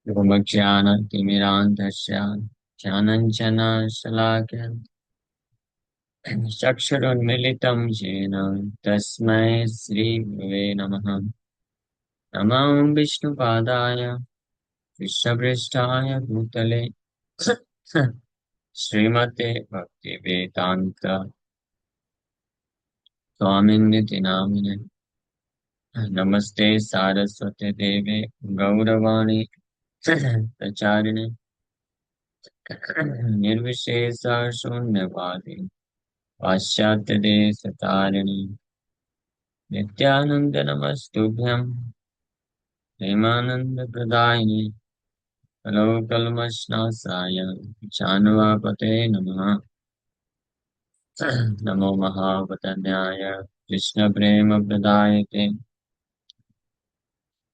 धूमज्ञानतिमिरान्धस्य ज्ञानञ्जनशलाकया चक्षुरुन्मिलितं येन तस्मै श्रीगुरवे नमः। नमो विष्णुपादाय कृष्णपृष्ठाय भूतले श्रीमते भक्तिवेदान्त स्वामिन्निति नामिने। नमस्ते सारस्वते देवे गौरवाणी प्रचारिणे निर्विशेष शून्यवादी पाश्चात्यदेशतारिणी नित्यानंद नमस्तुभ्यं प्रेमानंदप्रदायिने कलौकल्मषनाशाय शानुवापते नमः। नमो महावतन्याय कृष्णप्रेमप्रदायते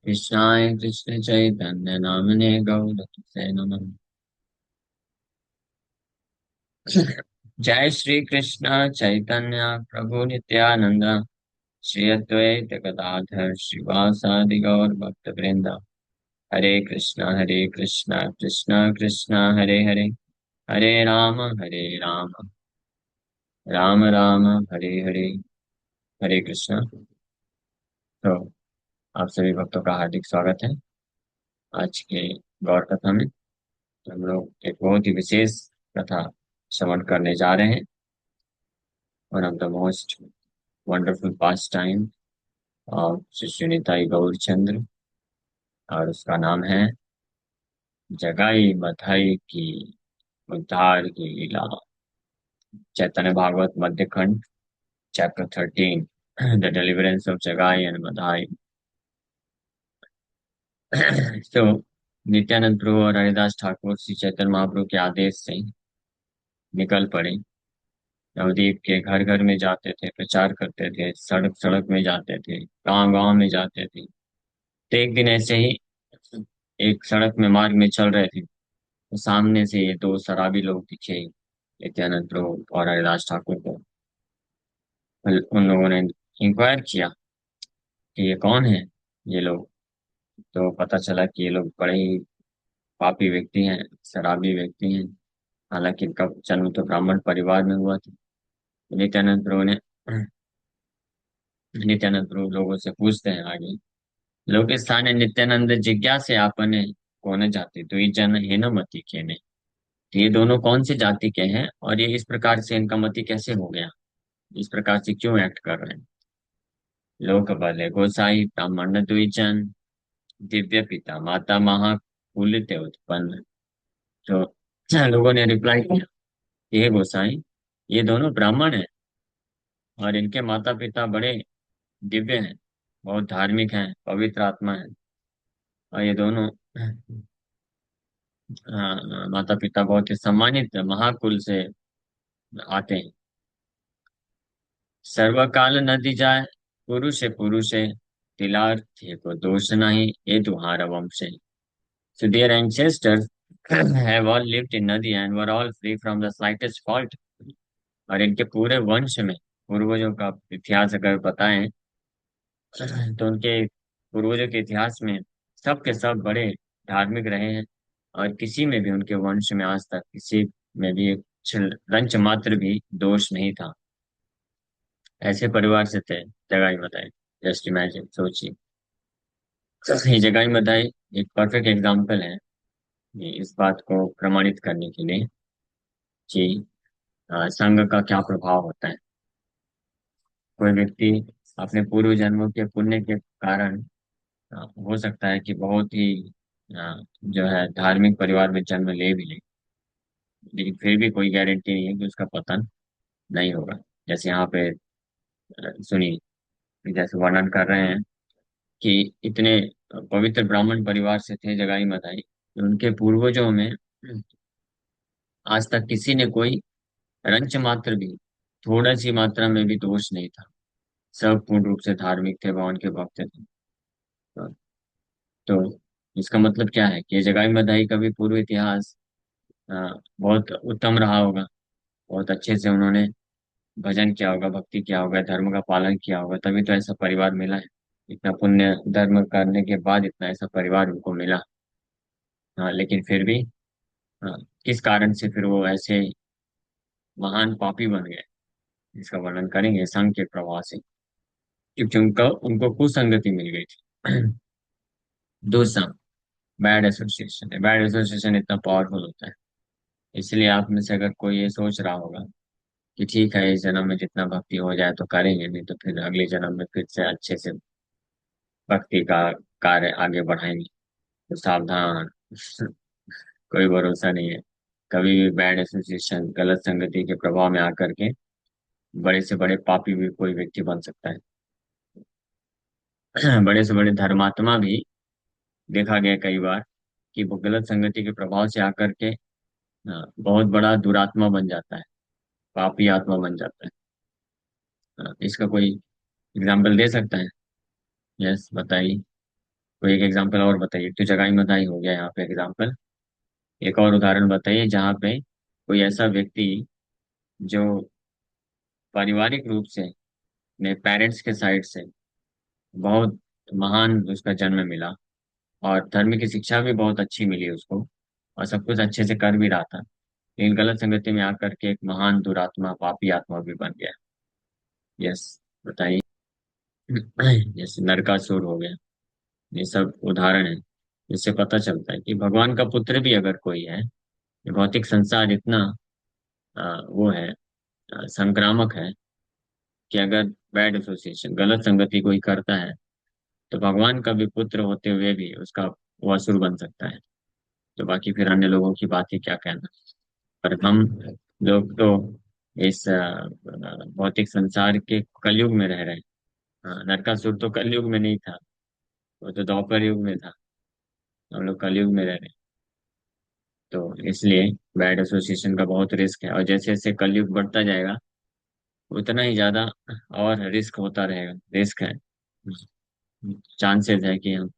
कृष्णाय कृष्णचैतन्य नामिने गौरकिसे नमः। जय श्री कृष्ण चैतन्य प्रभु नित्यानंद श्री अद्वैत गदाधर श्रीवासादि गौर भक्त वृंद। हरे कृष्णा कृष्णा कृष्णा हरे हरे, हरे राम राम राम हरे हरे। हरे कृष्णा। तो आप सभी भक्तों का हार्दिक स्वागत है आज के गौर कथा में। तो हम लोग एक बहुत ही विशेष कथा श्रवण करने जा रहे हैं। One of the most wonderful pastime of Shri सुनीताई गौरचंद्र, और उसका नाम है जगाई मथाई की उद्धार की लीला। चैतन्य भागवत मध्य खंड चैप्टर 13, द डिलीवरेंस ऑफ जगाई एंड मधाई। तो नित्यानंद प्रभु और हरिदास ठाकुर श्री चैतन्य महाप्रभु के आदेश से निकल पड़े। नवदीप के घर घर में जाते थे, प्रचार करते थे, सड़क सड़क में जाते थे, गांव गांव में जाते थे। तो एक दिन ऐसे ही एक सड़क में मार्ग में चल रहे थे, तो सामने से ये दो शराबी लोग दिखे नित्यानंद प्रभु और हरिदास ठाकुर को। उन लोगों ने इंक्वायर किया कि ये कौन है ये लोग। तो पता चला कि ये लोग बड़े ही पापी व्यक्ति हैं, शराबी व्यक्ति हैं। हालांकि इनका जन्म तो ब्राह्मण परिवार में हुआ था। नित्यानंद प्रभु ने नित्यानंद प्रभु लोगों से पूछते हैं आगे, लोग स्थाने नित्यानंद जिज्ञासे आपने कौन जाति तो ये जन है न मति के ने। तो ये दोनों कौन सी जाति के हैं और ये इस प्रकार से इनका मति कैसे हो गया, इस प्रकार से क्यों एक्ट कर रहे हैं। लोक बले गोसाई ब्राह्मण द्विजन दिव्य पिता माता महाकुल ते उत्पन्न। तो लोगों ने रिप्लाई किया, ये गोसाई ये दोनों ब्राह्मण हैं और इनके माता पिता बड़े दिव्य हैं, बहुत धार्मिक हैं, पवित्र आत्मा है। और ये दोनों माता पिता बहुत ही सम्मानित महाकुल से आते हैं। सर्वकाल नदी जाए पुरुष तिलार्थी को दोष नहीं ये तुम्हारा वंश है। So their ancestors have all lived in Nadi and were all free from the slightest fault। और इनके पूरे वंश में पूर्वजों का इतिहास अगर बताएं तो उनके पूर्वजों के इतिहास में सब के सब बड़े धार्मिक रहे हैं। और किसी में भी उनके वंश में आज तक किसी में भी एक रंच मात्र भी दोष नहीं था। ऐसे परिवार से थे जगाई बताए। जस्ट इमेजिन, सोचिए। ये जगाई बताए एक परफेक्ट एग्जाम्पल है ये इस बात को प्रमाणित करने के लिए कि संघ का क्या प्रभाव होता है। कोई व्यक्ति अपने पूर्व जन्मों के पुण्य के कारण हो सकता है कि बहुत ही जो है धार्मिक परिवार में जन्म ले भी ले, लेकिन फिर भी कोई गारंटी नहीं है कि उसका पतन नहीं होगा। जैसे यहाँ पे सुनिए, जैसे वर्णन कर रहे हैं कि इतने पवित्र ब्राह्मण परिवार से थे जगाई मताई, उनके पूर्वजों में आज तक किसी ने कोई रंच मात्र भी, थोड़ा सी मात्रा में भी दोष नहीं था। सब पूर्ण रूप से धार्मिक थे, भगवान के भक्त थे। तो इसका मतलब क्या है कि ये जगाई मदाई का भी पूर्व इतिहास बहुत उत्तम रहा होगा। बहुत अच्छे से उन्होंने भजन किया होगा, भक्ति किया होगा, धर्म का पालन किया होगा, तभी तो ऐसा परिवार मिला है। इतना पुण्य धर्म करने के बाद इतना ऐसा परिवार उनको मिला। हाँ, लेकिन फिर भी हाँ, किस कारण से फिर वो ऐसे महान पापी बन गए, इसका वर्णन करेंगे संघ के प्रभाव से। क्योंकि उनको उनको कुसंगति मिल गई थी। दूसरा, बैड एसोसिएशन है। बैड एसोसिएशन इतना पावरफुल होता है, इसलिए आप में से अगर कोई ये सोच रहा होगा कि ठीक है, इस जन्म में जितना भक्ति हो जाए तो करेंगे, नहीं तो फिर अगले जन्म में फिर से अच्छे से भक्ति का कार्य आगे बढ़ाएंगे, तो सावधान। कोई भरोसा नहीं है। कभी भी बैड एसोसिएशन, गलत संगति के प्रभाव में आकर के बड़े से बड़े पापी भी कोई व्यक्ति बन सकता है। बड़े से बड़े धर्मात्मा भी देखा गया कई बार कि वो गलत संगति के प्रभाव से आकर के बहुत बड़ा दुरात्मा बन जाता है, पापी आत्मा बन जाता है। इसका कोई एग्जाम्पल दे सकता है? यस, बताइए। कोई एक एग्जाम्पल और बताइए, तो जगह ही बताई हो गया यहाँ पे एग्जाम्पल। एक और उदाहरण बताइए जहाँ पे कोई ऐसा व्यक्ति जो पारिवारिक रूप से अपने पेरेंट्स के साइड से बहुत महान उसका जन्म मिला, और धर्म की शिक्षा भी बहुत अच्छी मिली उसको, और सब कुछ अच्छे से कर भी रहा था, लेकिन गलत संगति में आकर के एक महान दुरात्मा, पापी आत्मा भी बन गया। यस, बताइए। जैसे नरकासुर हो गया, ये सब उदाहरण है जिससे पता चलता है कि भगवान का पुत्र भी अगर कोई है, ये भौतिक संसार इतना वो है, संक्रामक है, कि अगर बैड एसोसिएशन, गलत संगति कोई करता है, तो भगवान का भी पुत्र होते हुए भी उसका वो असुर बन सकता है। तो बाकी फिर अन्य लोगों की बात ही क्या कहना। पर हम लोग तो इस भौतिक संसार के कलयुग में रह रहे हैं। नरकासुर तो कलयुग में नहीं था, वो तो द्वापर युग में था। हम लोग कलयुग में रह रहे हैं, तो इसलिए बैड एसोसिएशन का बहुत रिस्क है, और जैसे जैसे कलयुग बढ़ता जाएगा उतना ही ज्यादा और रिस्क होता रहेगा। रिस्क है, चांसेस है कि हम,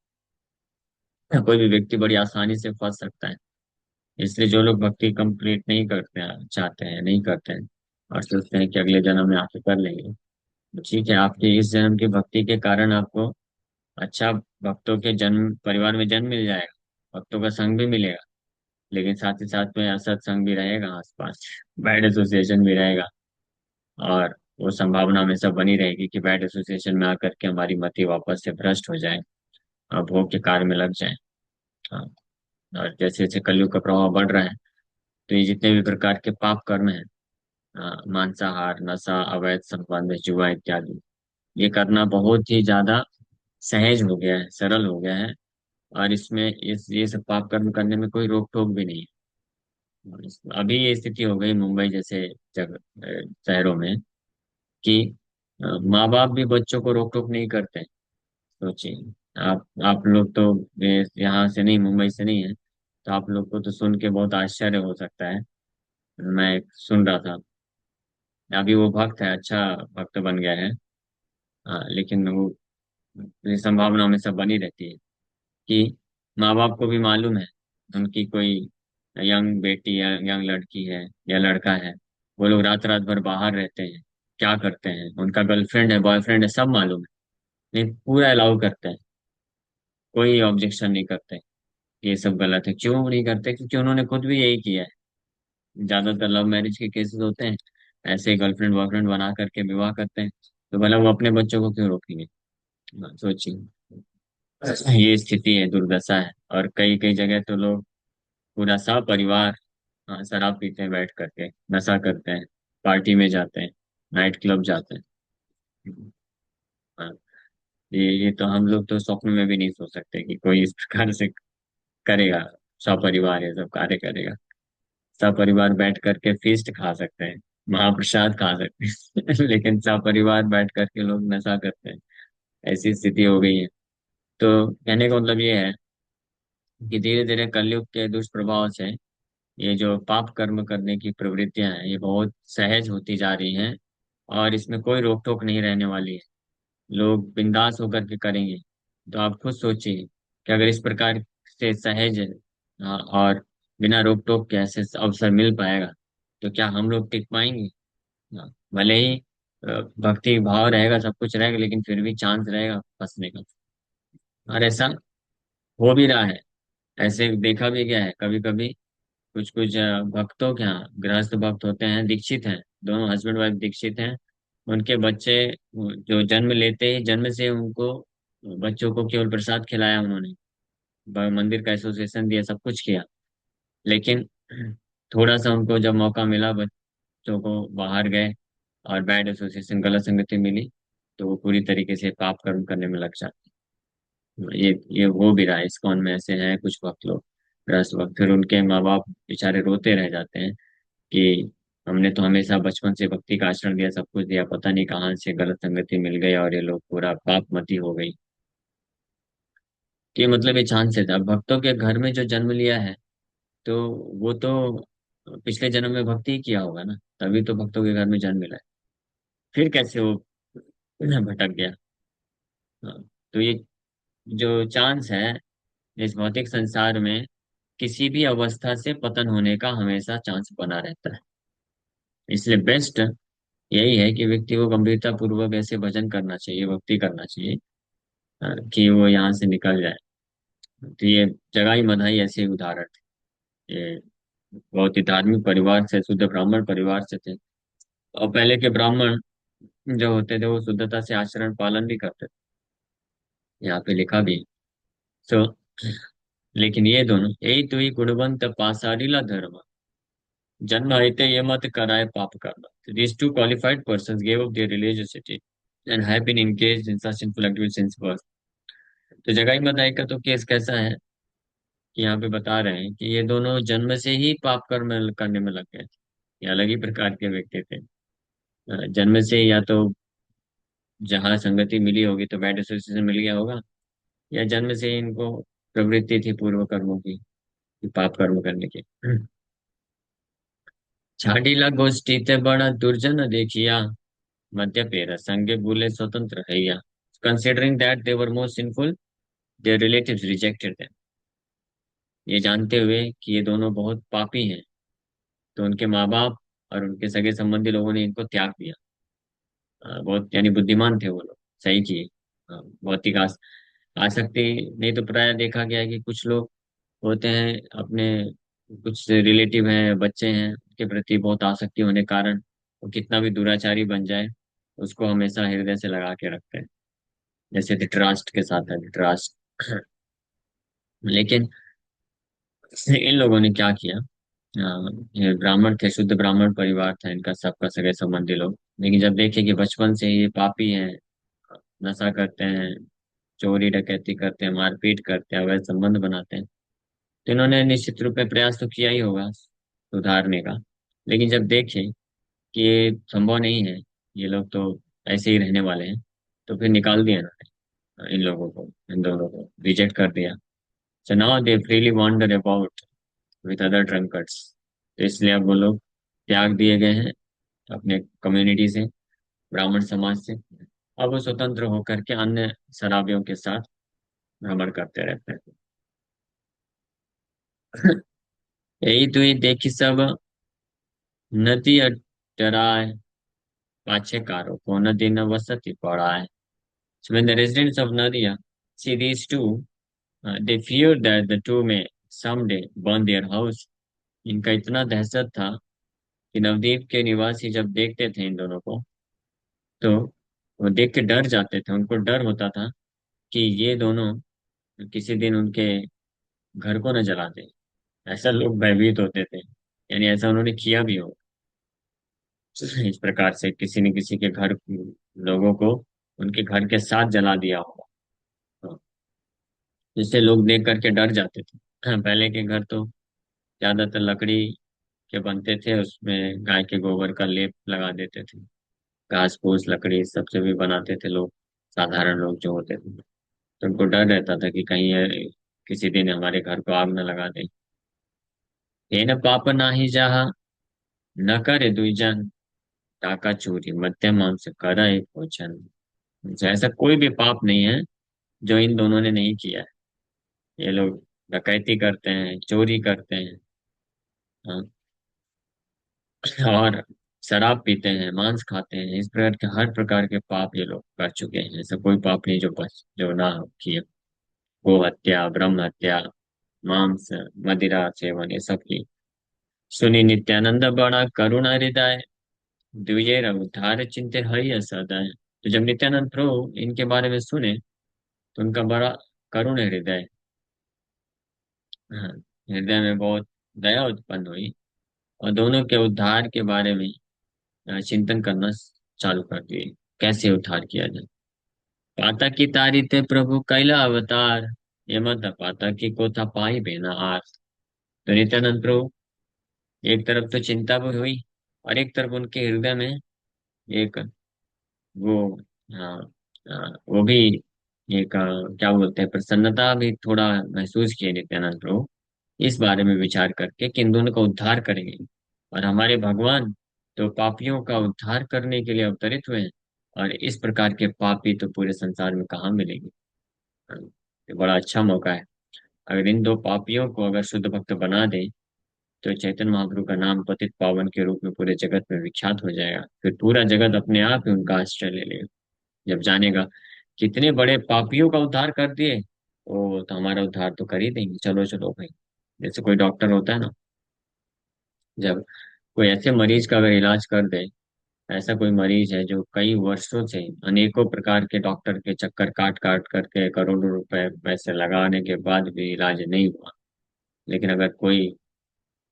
कोई भी व्यक्ति बड़ी आसानी से फंस सकता है। इसलिए जो लोग भक्ति कंप्लीट नहीं करते हैं, चाहते हैं, नहीं करते हैं, और सोचते हैं कि अगले जन्म में आके कर लेंगे, तो ठीक है, आपके इस जन्म की भक्ति के कारण आपको अच्छा भक्तों के जन्म, परिवार में जन्म मिल जाएगा, भक्तों का संग भी मिलेगा, लेकिन साथ ही साथ में असत संग भी रहेगा आसपास, बैड एसोसिएशन भी रहेगा, और वो संभावना हमेशा बनी रहेगी कि बैड एसोसिएशन में आकर के हमारी मति वापस से भ्रष्ट हो जाए और भोग के कार्य में लग जाए। हाँ, और जैसे जैसे कलयुग का प्रभाव बढ़ रहा है, तो ये जितने भी प्रकार के पाप कर्म हैं, मांसाहार, नशा, अवैध संबंध, जुआ इत्यादि, ये करना बहुत ही ज्यादा सहज हो गया है, सरल हो गया है, और इसमें इस ये सब पाप कर्म करने में कोई रोक टोक भी नहीं है। अभी ये स्थिति हो गई मुंबई जैसे शहरों में कि माँ बाप भी बच्चों को रोक टोक नहीं करते। सोचिए, आप लोग तो यहाँ से नहीं, मुंबई से नहीं है, तो आप लोग को तो सुन के बहुत आश्चर्य हो सकता है। मैं सुन रहा था, अभी वो भक्त है, अच्छा भक्त बन गया है। लेकिन वो, ये संभावना हमेशा बनी रहती है कि माँ बाप को भी मालूम है उनकी कोई यंग बेटी या यंग लड़की है या लड़का है, वो लोग रात रात भर बाहर रहते हैं, क्या करते हैं, उनका गर्लफ्रेंड है, बॉयफ्रेंड है, सब मालूम है, नहीं पूरा अलाउ करते हैं, कोई ऑब्जेक्शन नहीं करते। ये सब गलत है, क्यों नहीं करते? क्योंकि उन्होंने खुद भी यही किया है। ज्यादातर लव मैरिज के केसेस होते हैं, ऐसे गर्लफ्रेंड बॉयफ्रेंड बना करके विवाह करते हैं, तो भला वो अपने बच्चों को क्यों रोकेंगे? सोचिए, ये स्थिति है, दुर्दशा है, और कई कई जगह तो लोग पूरा सा परिवार शराब पीते हैं, बैठ करके नशा करते हैं, पार्टी में जाते हैं, नाइट क्लब जाते हैं। हाँ, ये तो हम लोग तो स्वप्न में भी नहीं सोच सकते कि कोई इस प्रकार से करेगा, सपरिवार ये सब कार्य करेगा। सपरिवार बैठ करके फीस्ट खा सकते हैं, महाप्रसाद खा सकते हैं, लेकिन सपरिवार बैठ करके लोग नशा करते हैं, ऐसी स्थिति हो गई है। तो कहने का मतलब ये है कि धीरे धीरे कलयुग के दुष्प्रभाव से ये जो पाप कर्म करने की प्रवृत्तियां हैं, ये बहुत सहज होती जा रही हैं, और इसमें कोई रोक टोक नहीं रहने वाली है। लोग बिंदास होकर के करेंगे। तो आप खुद सोचिए कि अगर इस प्रकार से सहज और बिना रोक टोक के ऐसे अवसर मिल पाएगा, तो क्या हम लोग टिक पाएंगे? भले ही भक्ति भाव रहेगा, सब कुछ रहेगा, लेकिन फिर भी चांस रहेगा फंसने का, और ऐसा हो भी रहा है। ऐसे देखा भी गया है कभी कभी। कुछ कुछ भक्तों के यहाँ गृहस्थ भक्त होते हैं, दीक्षित हैं, दोनों हस्बैंड वाइफ दीक्षित हैं। उनके बच्चे जो जन्म लेते ही जन्म से उनको, बच्चों को केवल प्रसाद खिलाया उन्होंने, मंदिर का एसोसिएशन दिया, सब कुछ किया। लेकिन थोड़ा सा उनको जब मौका मिला, बच्चों को बाहर गए और बैड एसोसिएशन, गलत संगति मिली, तो वो पूरी तरीके से पाप कर्म करने में लग जाते हैं। ये हो भी रहा है, इस्कॉन में ऐसे हैं कुछ भक्त लोग, गृहस्थ भक्त। फिर उनके माँ बाप बेचारे रोते रह जाते हैं कि हमने तो हमेशा बचपन से भक्ति का आचरण दिया, सब कुछ दिया, पता नहीं कहाँ से गलत संगति मिल गई और ये लोग पूरा पापमती हो गई। कि मतलब ये चांद से था, भक्तों के घर में जो जन्म लिया है, तो वो तो पिछले जन्म में भक्ति ही किया होगा ना, तभी तो भक्तों के घर में जन्म मिला है। फिर कैसे वो भटक गया? हाँ, तो ये जो चांस है इस भौतिक संसार में, किसी भी अवस्था से पतन होने का हमेशा चांस बना रहता है। इसलिए बेस्ट यही है कि व्यक्ति को गंभीरता पूर्वक ऐसे भजन करना चाहिए, भक्ति करना चाहिए, कि वो यहाँ से निकल जाए। तो ये जगाई मधाई ऐसे ही उदाहरण थे। ये बहुत ही धार्मिक परिवार से, शुद्ध ब्राह्मण परिवार से थे। और पहले के ब्राह्मण जो होते थे वो शुद्धता से आचरण पालन भी करते थे, यहाँ पे लिखा भी। सो लेकिन ये दोनों, यही तो ही गुणवंत पासारीला धर्म, जन्म रहते ये मत कराए पाप करना। These two qualified persons gave up their religiosity and have been engaged in such sinful activities since birth. तो जगाई मदाई का तो केस कैसा है कि यहाँ पे बता रहे हैं कि ये दोनों जन्म से ही पाप कर्म करने में लग गए थे। ये अलग ही प्रकार के व्यक्ति थे। जन्म से या तो जहाँ संगति मिली होगी तो बैड एसोसिएशन मिल गया होगा, या जन्म से ही इनको प्रवृत्ति थी पूर्व कर्मों की, कि पाप कर्म करने की। छाडीला गोष्ठी ते बड़ा दुर्जन देखिया, मध्य पेरा संगे बुले स्वतंत्र हैया। Considering that they were more sinful, their relatives rejected them. ये जानते हुए कि ये दोनों बहुत पापी हैं, तो उनके माँ बाप और उनके सगे संबंधी लोगों ने इनको त्याग दिया। बहुत यानी बुद्धिमान थे वो लोग, सही किए। भौतिक आसक्ति। नहीं तो प्राय देखा गया है कि कुछ लोग होते हैं अपने, कुछ रिलेटिव हैं, बच्चे हैं, उनके प्रति बहुत आसक्ति होने के कारण वो कितना भी दुराचारी बन जाए, उसको हमेशा हृदय से लगा के रखते हैं। जैसे धृतराष्ट्र के साथ है, धृतराष्ट्र। लेकिन इन लोगों ने क्या किया? ये ब्राह्मण थे, शुद्ध ब्राह्मण परिवार था इनका, सबका सगे संबंधी लोग। लेकिन जब देखे कि बचपन से ही ये पापी हैं, नशा करते हैं, चोरी डकैती करते हैं, मारपीट करते हैं, अवैध संबंध बनाते हैं, तो इन्होंने निश्चित रूप में प्रयास तो किया ही होगा सुधारने का। लेकिन जब देखे कि ये संभव नहीं है, ये लोग तो ऐसे ही रहने वाले हैं, तो फिर निकाल दिया इन्होंने इन लोगों को, इन दोनों को रिजेक्ट कर दिया। So now they freely wander about with other drunkards. तो इसलिए अब वो लोग त्याग दिए गए हैं अपने कम्युनिटी से, ब्राह्मण समाज से। अब वो स्वतंत्र होकर के अन्य शराबियों के साथ भ्रमण करते रहते हैं। यही तो ये देखी सब नदी अटराय, पाछे कारो को नदी न वसति पड़ाय। So when the residents of Nadia see these two, they fear that the two may someday burn their house. इनका इतना दहशत था कि नवद्वीप के निवासी जब देखते थे इन दोनों को, तो वो देख के डर जाते थे। उनको डर होता था कि ये दोनों किसी दिन उनके घर को न जला दे। ऐसा लोग भयभीत होते थे, यानी ऐसा उन्होंने किया भी हो। इस प्रकार से किसी न किसी के घर, लोगों को उनके घर के साथ जला दिया होगा, तो जिससे लोग देख करके डर जाते थे। पहले के घर तो ज्यादातर लकड़ी के बनते थे, उसमें गाय के गोबर का लेप लगा देते थे। घास फूस लकड़ी सबसे भी बनाते थे लोग, साधारण लोग जो होते थे। तो उनको डर रहता था कि कहीं ये किसी दिन हमारे घर को आग न लगा दे। ये न पाप नाही जहा, न करे दुईजन, टाका चोरी मध्य मांस कराए भोजन। तो ऐसा कोई भी पाप नहीं है जो इन दोनों ने नहीं किया है। ये लोग डकैती करते हैं, चोरी करते हैं, हाँ, और शराब पीते हैं, मांस खाते हैं, इस प्रकार के हर प्रकार के पाप ये लोग कर चुके हैं। ऐसा कोई पाप नहीं जो बच जो ना किए। गो हत्या, ब्रह्म हत्या, मांस, मदिरा सेवन, ये सब की। सुनी नित्यानंद बड़ा करुण हृदय, द्विजेर उद्धार चिंते हरि सदाय। तो जब नित्यानंद प्रभु इनके बारे में सुने तो उनका बड़ा करुण हृदय, हाँ, हृदय में बहुत दया उत्पन्न हुई, और दोनों के उद्धार के बारे में चिंतन करना चालू कर दिए, कैसे उद्धार किया जाए। पाता की तारी ते प्रभु कैला अवतार, ये मत पाता की को था पाई बेना आर। तो नित्यानंद प्रभु एक तरफ तो चिंता भी हुई, और एक तरफ उनके हृदय में एक वो, हाँ, वो भी एक क्या बोलते हैं, प्रसन्नता भी थोड़ा महसूस किए नित्यानंद प्रभु, इस बारे में विचार करके कि इन दोनों का उद्धार करेंगे। और हमारे भगवान तो पापियों का उद्धार करने के लिए अवतरित हुए हैं, और इस प्रकार के पापी तो पूरे संसार में कहाँ मिलेंगे। ये बड़ा अच्छा मौका है। अगर इन दो पापियों को अगर शुद्ध भक्त बना दे तो चैतन्य महाप्रभु का नाम पतित पावन के रूप में पूरे जगत में विख्यात हो जाएगा। फिर पूरा जगत अपने आप ही उनका आश्रय ले लेगा। जब जानेगा कितने बड़े पापियों का उद्धार कर दिए, ओ तो हमारा उद्धार तो कर ही देंगे, चलो चलो भाई। जैसे कोई डॉक्टर होता है ना, जब कोई ऐसे मरीज का अगर इलाज कर दे, ऐसा कोई मरीज है जो कई वर्षों से अनेकों प्रकार के डॉक्टर के चक्कर काट काट करके करोड़ों रुपए पैसे लगाने के बाद भी इलाज नहीं हुआ, लेकिन अगर कोई,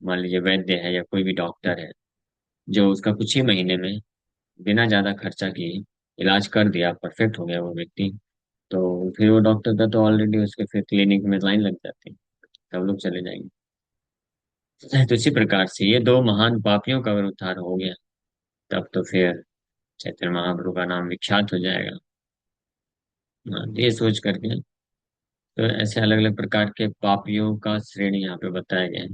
मान लीजिए वैद्य है या कोई भी डॉक्टर है, जो उसका कुछ ही महीने में बिना ज्यादा खर्चा किए इलाज कर दिया, परफेक्ट हो गया वो व्यक्ति, तो फिर वो डॉक्टर का तो ऑलरेडी उसके फिर क्लिनिक में लाइन लग जाती है, सब लोग चले जाएंगे। तो इसी प्रकार से ये दो महान पापियों का अगर उद्धार हो गया, तब तो फिर चैतन्य महाप्रभु का नाम विख्यात हो जाएगा। हाँ, तो ये सोच करके तो ऐसे अलग अलग प्रकार के पापियों का श्रेणी यहाँ पे बताया गया है।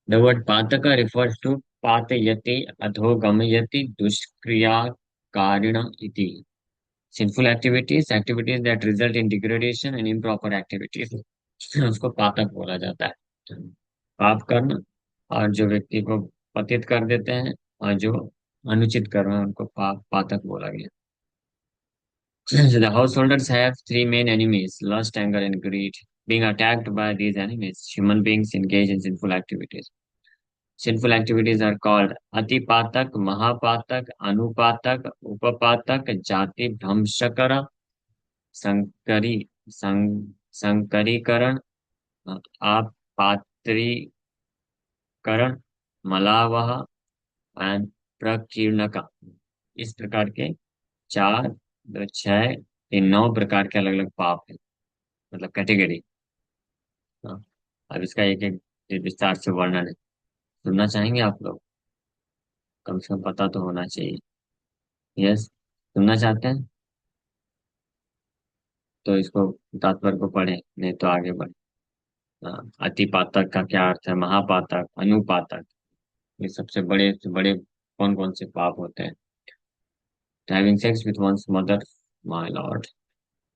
द वर्ड पातक रिफर्स टू पातयति, अधोगमयति, दुष्क्रिया कारिण इति। Sinful activities, activities that result in degradation and improper activities, उसको पातक बोला जाता है। पाप कर्म, और जो व्यक्ति को पतित कर देते हैं, और जो अनुचित कर्म है उनको पातक बोला गया। So the householders have three main enemies: lust, anger, and greed. Being attacked by these enemies, human beings engage in sinful activities. Sinful activities are called atipatak, mahapatak, anupatak, upapatak, jati भ्रंशकरण, संकरी संकरीकरण, आपात्रीकरण, मलावह and प्रकीर्णका। इस प्रकार के चार, दो छह, तीन, नौ प्रकार के अलग अलग पाप है, मतलब कैटेगरी। हाँ, अब इसका एक एक विस्तार से वर्णन है, सुनना चाहेंगे आप लोग? कम से कम पता तो होना चाहिए। यस, सुनना चाहते हैं तो इसको तात्पर्य को पढ़े, नहीं तो आगे बढ़े। हाँ, अति पातक का क्या अर्थ है, महापातक, अनुपातक, ये सबसे बड़े से बड़े कौन कौन से पाप होते हैं? Having sex with one's mother, my lord,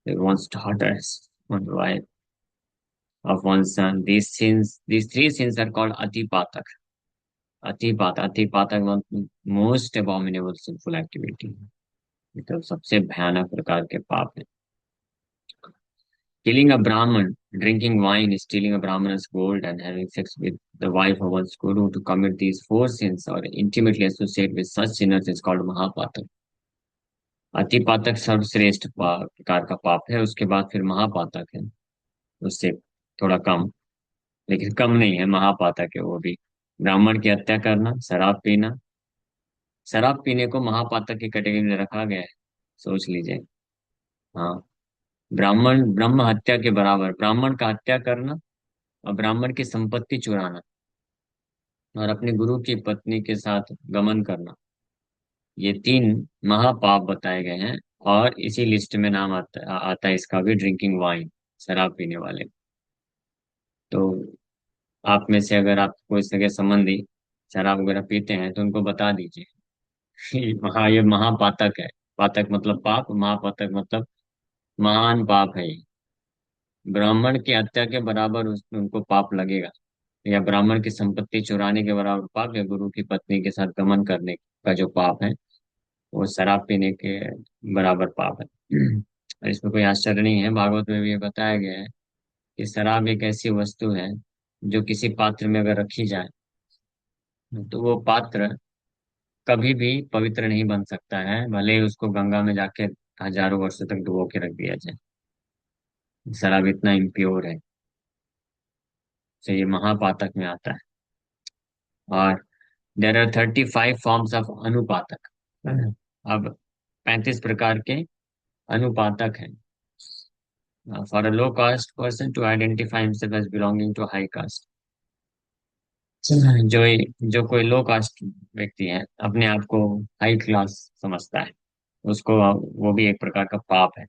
one's daughters, one's wife, of one's son. These three sins are called atipatak. Atipatak, most abominable sinful activity, मतलब सबसे भयानक प्रकार के पाप है। Killing a Brahman, drinking wine, stealing a Brahman's gold, and having sex with the wife of one's guru, to commit these four sins or intimately associate with such sinners is called महापातक। अतिपातक सर्वश्रेष्ठ प्रकार का पाप है, उसके बाद फिर महापातक है, उससे थोड़ा कम, लेकिन कम नहीं है, महापातक है वो भी। ब्राह्मण की हत्या करना, शराब पीना, शराब पीने को महापातक की कैटेगरी में रखा गया है, सोच लीजिए। हाँ, ब्राह्मण ब्रह्म हत्या के बराबर, ब्राह्मण का हत्या करना और ब्राह्मण की संपत्ति चुराना और अपने गुरु की पत्नी के साथ गमन करना, ये तीन महापाप बताए गए हैं। और इसी लिस्ट में नाम आता है इसका भी, ड्रिंकिंग वाइन, शराब पीने वाले। तो आप में से अगर आप कोई सगे संबंधी शराब वगैरह पीते हैं तो उनको बता दीजिए। हाँ, ये महापातक है। पातक मतलब पाप, महापातक मतलब महान पाप है ये। ब्राह्मण की हत्या के बराबर उनको पाप लगेगा, या ब्राह्मण की संपत्ति चुराने के बराबर पाप, या गुरु की पत्नी के साथ गमन करने का जो पाप है वो शराब पीने के बराबर पाप है। और इसमें कोई आश्चर्य नहीं है, भागवत में भी ये बताया गया है कि शराब एक ऐसी वस्तु है जो किसी पात्र में अगर रखी जाए तो वो पात्र कभी भी पवित्र नहीं बन सकता है, भले ही उसको गंगा में जाके हजारों वर्षों तक डुबो के रख दिया जाए। शराब इतना इम्प्योर है, तो ये महापातक में आता है। और देर आर 35 फॉर्म्स ऑफ अनुपातक। अब 35 प्रकार के अनुपातक हैं। For a low caste person to identify himself as belonging to high caste, जो जो कोई लो कास्ट व्यक्ति है अपने आप को हाई क्लास समझता है, उसको वो भी एक प्रकार का पाप है।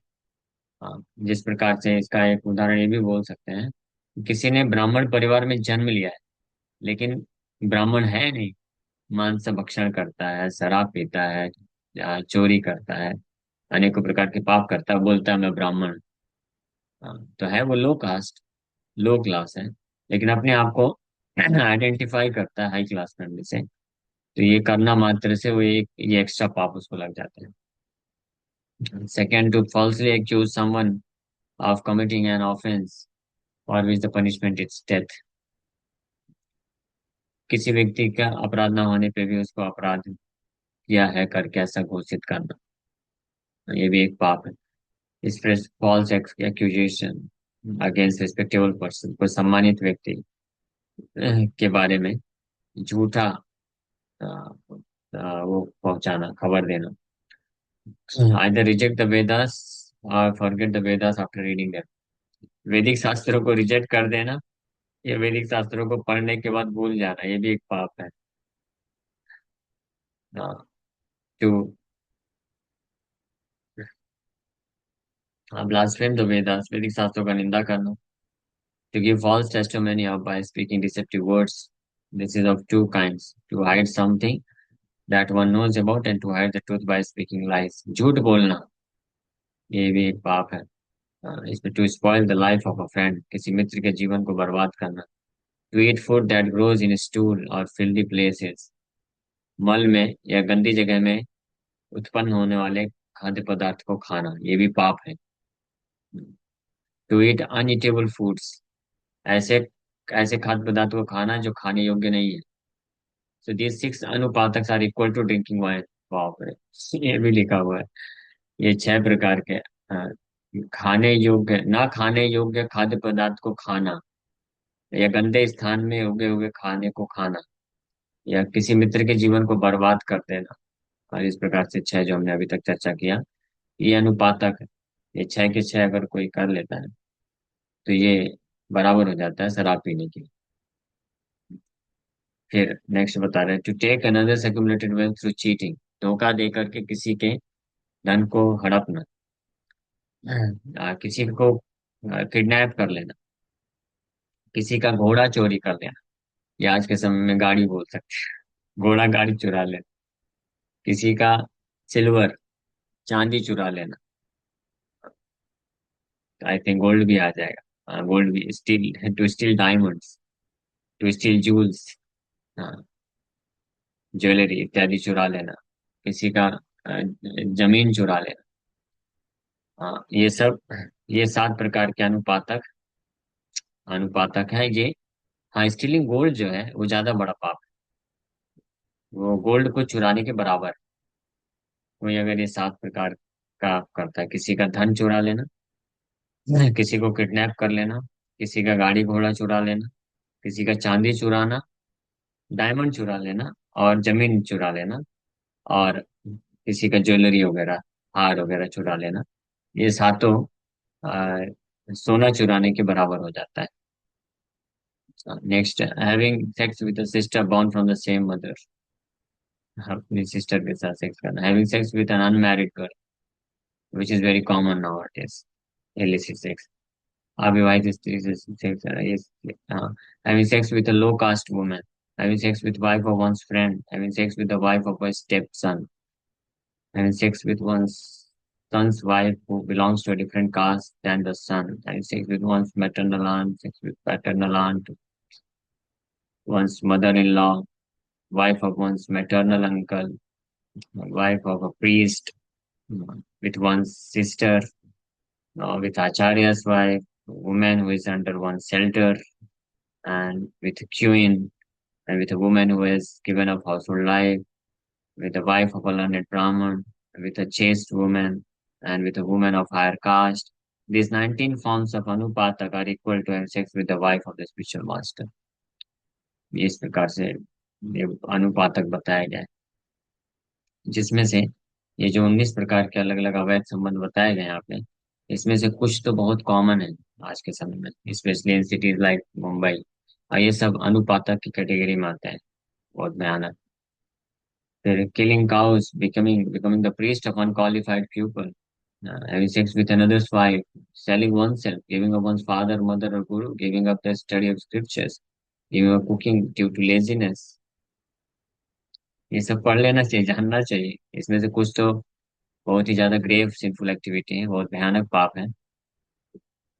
हाँ, जिस प्रकार से इसका एक उदाहरण ये भी बोल सकते हैं, किसी ने ब्राह्मण परिवार में जन्म लिया है लेकिन ब्राह्मण है नहीं, मांस भक्षण करता है, शराब पीता है, या चोरी करता है, अनेकों प्रकार के पाप करता है, बोलता है मैं ब्राह्मण हूँ। हाँ, तो है वो लो कास्ट, लो क्लास है, लेकिन अपने आप को आइडेंटिफाई करता है हाई क्लास फैमिली से। तो ये करना मात्र से वो एक ये एक्स्ट्रा पाप उसको लग जाते हैं। Second, to falsely accuse someone of committing an offense for which the punishment is death। किसी व्यक्ति का अपराध ना होने पे भी उसको अपराध किया है करके ऐसा घोषित करना, ये भी एक पाप है। Spread false accusation against respectable person, कोई सम्मानित व्यक्ति के बारे में झूठा अ, वो पहुंचाना, खबर देना। आइदर रिजेक्ट द वेदास और forget the Vedas after reading them, वैदिक शास्त्रों को रिजेक्ट कर देना या वैदिक शास्त्रों को पढ़ने के बाद भूल जाना, ये भी एक पाप है। टू ब्लास्फेम द वेदास, वैदिक शास्त्रों का निंदा करना। To give false testimony of by speaking deceptive words. This is of two kinds. To hide something that one knows about and to hide the truth by speaking lies. झूठ बोलना, ये भी एक पाप है। इसमें to spoil the life of a friend, किसी मित्र के जीवन को बर्बाद करना। To eat food that grows in stool और फिल्दी प्लेसेस, मल में या गंदी जगह में उत्पन्न होने वाले खाद्य पदार्थ को खाना, ये भी पाप है। टू ईट अनईटेबल फूड्स, ऐसे ऐसे खाद्य पदार्थ को खाना जो खाने योग्य नहीं है। So these six अनुपातक are equal to drinking wine. बाप रे, ये भी लिखा हुआ है। ये छह प्रकार के खाने योग्य, ना खाने योग्य खाद्य पदार्थ को खाना, या गंदे स्थान में उगे हुए खाने को खाना, या किसी मित्र के जीवन को बर्बाद कर देना। और इस प्रकार से छह जो हमने अभी तक चर्चा किया, ये अनुपातक है। ये छह के छह अगर कोई कर लेता है तो ये बराबर हो जाता है शराब पीने की। फिर नेक्स्ट बता रहे हैं, to take another accumulated wealth through cheating, धोखा दे करके किसी के धन को हड़पना। किसी को किडनैप कर लेना, किसी का घोड़ा चोरी कर लेना, या आज के समय में गाड़ी बोल सकते हैं, घोड़ा गाड़ी चुरा लेना, किसी का सिल्वर चांदी चुरा लेना। आई थिंक गोल्ड भी आ जाएगा, गोल्ड भी, steal, to steal diamonds, to steal jewels, jewellery इत्यादि चुरा लेना, किसी का जमीन चुरा लेना। ये सब, ये सात प्रकार के अनुपातक अनुपातक है ये। हाँ, स्टीलिंग गोल्ड जो है वो ज्यादा बड़ा पाप है, वो गोल्ड को चुराने के बराबर है। कोई अगर ये सात प्रकार का करता है, किसी का धन चुरा लेना, किसी को किडनैप कर लेना, किसी का गाड़ी घोड़ा चुरा लेना, किसी का चांदी चुराना, डायमंड चुरा लेना और जमीन चुरा लेना, और किसी का ज्वेलरी वगैरह, हार वगैरह चुरा लेना, ये सातों सोना चुराने के बराबर हो जाता है। Next, having sex with a sister born from the same mother, अपनी सिस्टर के साथ सेक्स करना। Having sex with an unmarried girl, which is very common now it is, illicit sex। अविवाहित स्त्री से सेक्स, yes, हाँ। Having sex with a low caste woman, having sex with wife of one's friend, having sex with the wife of a stepson, having sex with one's son's wife who belongs to a different caste than the son, having sex with one's maternal aunt, sex with paternal aunt, one's mother-in-law, wife of one's maternal uncle, wife of a priest, with one's sister, with Acharya's wife, woman who is under one's shelter, and with a queen, and with a woman who has given up household life, with the wife of a learned Brahmin, with a chaste woman, and with a woman of higher caste. These 19 forms of Anupatak are equal to having sex with the wife of the spiritual master. ये इस प्रकार से ये अनुपातक बताया गया है, जिसमें से ये जो 19 प्रकार के अलग अलग अवैध संबंध बताए गए हैं आपने, इसमें से कुछ तो बहुत कॉमन है आज के समय में, specially in cities like Mumbai, और ये सब अनुपातक की कैटेगरी में आते हैं, बहुत भयानक। फिर killing cows, becoming the priest of unqualified pupil, having sex with another's wife, selling oneself, giving up one's father, mother, or guru, giving up the study of scriptures, giving up cooking due to laziness। ये सब पढ़ लेना चाहिए, जानना चाहिए। इसमें से कुछ तो बहुत ही ज्यादा ग्रेव सिंफुल एक्टिविटी है, बहुत भयानक पाप है।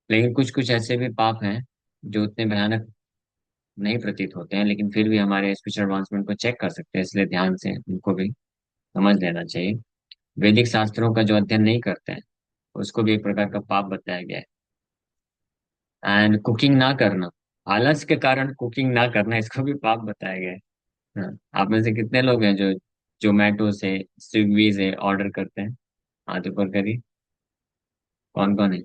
लेकिन कुछ कुछ ऐसे भी पाप हैं जो उतने भयानक नहीं प्रतीत होते हैं, लेकिन फिर भी हमारे स्पिरिचुअल एडवांसमेंट को चेक कर सकते हैं, इसलिए ध्यान से उनको भी समझ लेना चाहिए। वैदिक शास्त्रों का जो अध्ययन नहीं करते हैं, उसको भी एक प्रकार का पाप बताया गया है। एंड कुकिंग ना करना, आलस के कारण कुकिंग ना करना, इसको भी पाप बताया गया है। हाँ, आप में से कितने लोग हैं जो जोमेटो से, स्विगी से ऑर्डर करते हैं? हाथ ऊपर करिए। कौन कौन है?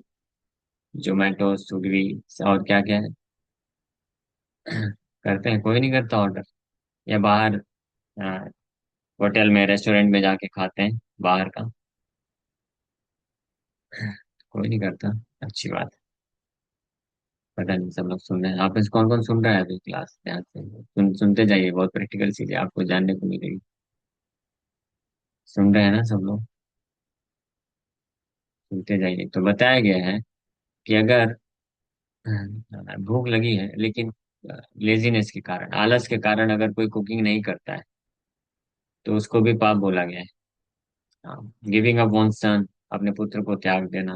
जोमेटो, स्विगी और क्या क्या है? करते हैं? कोई नहीं करता ऑर्डर? या बाहर होटल में, रेस्टोरेंट में जाके खाते हैं बाहर का? कोई नहीं करता। अच्छी बात है। पता नहीं, सब लोग सुन रहे हैं। आप में से कौन कौन सुन रहा है अभी? क्लास ध्यान से सुनते जाइए, बहुत प्रैक्टिकल चीजें आपको जानने को मिलेगी। सुन रहे हैं ना सब लोग? सुनते जाइए। तो बताया गया है कि अगर भूख लगी है, लेकिन लेजीनेस के कारण, आलस के कारण अगर कोई कुकिंग नहीं करता है, तो उसको भी पाप बोला गया है। गिविंग अप वन सन, अपने पुत्र को त्याग देना।